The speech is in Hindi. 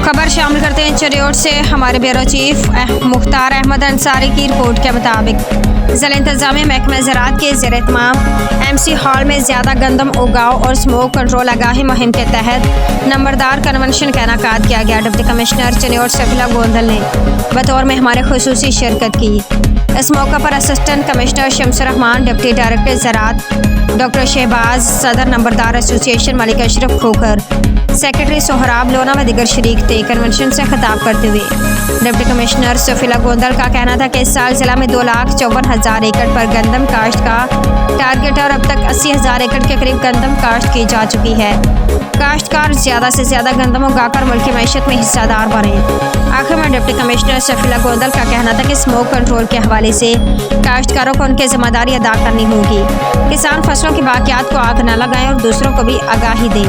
खबर शामिल करते हैं चिरौट से। हमारे ब्यूरो चीफ मुख्तार अहमद अंसारी की रिपोर्ट के मुताबिक ज़िला इंतज़ामिया महकमा ज़राअत के ज़ेर एहतमाम MC हॉल में ज़्यादा गंदम उगाव और स्मोक कंट्रोल आगाही मुहिम के तहत नंबरदार कन्वेंशन का इनेकाद किया गया। डिप्टी कमिश्नर चिरौट सफीला गोंदल ने बतौर मेहमान खुसूसी शिरकत की। इस मौका पर assistant commissioner Shamsur Rahman, deputy director ज़राअत डॉक्टर शहबाज, सदर नंबरदार एसोसिएशन मलिक अशरफ खोखर, सेक्रेटरी सोहराब लोना व दीगर शरीक थे। कन्वेंशन से खिताब करते हुए डिप्टी कमिश्नर सफीला गोंदल का कहना था कि इस साल जिला में 2,54,000 एकड़ पर गंदम काश्त का टारगेट और अब तक 80,000 एकड़ के करीब गंदम काश्त की जा चुकी है। काश्तकार ज़्यादा से ज़्यादा गंदम उगाकर मुल्क की मैशत में हिस्सेदार बने। आखिर में डिप्टी कमिश्नर सफीला गोंदल का कहना था कि स्मोक कंट्रोल के हवाले से काश्तकारों को उनकी जिम्मेदारी अदा करनी होगी। किसान फसलों की बाकियात को आग न लगाएं और दूसरों को भी आगाही दें।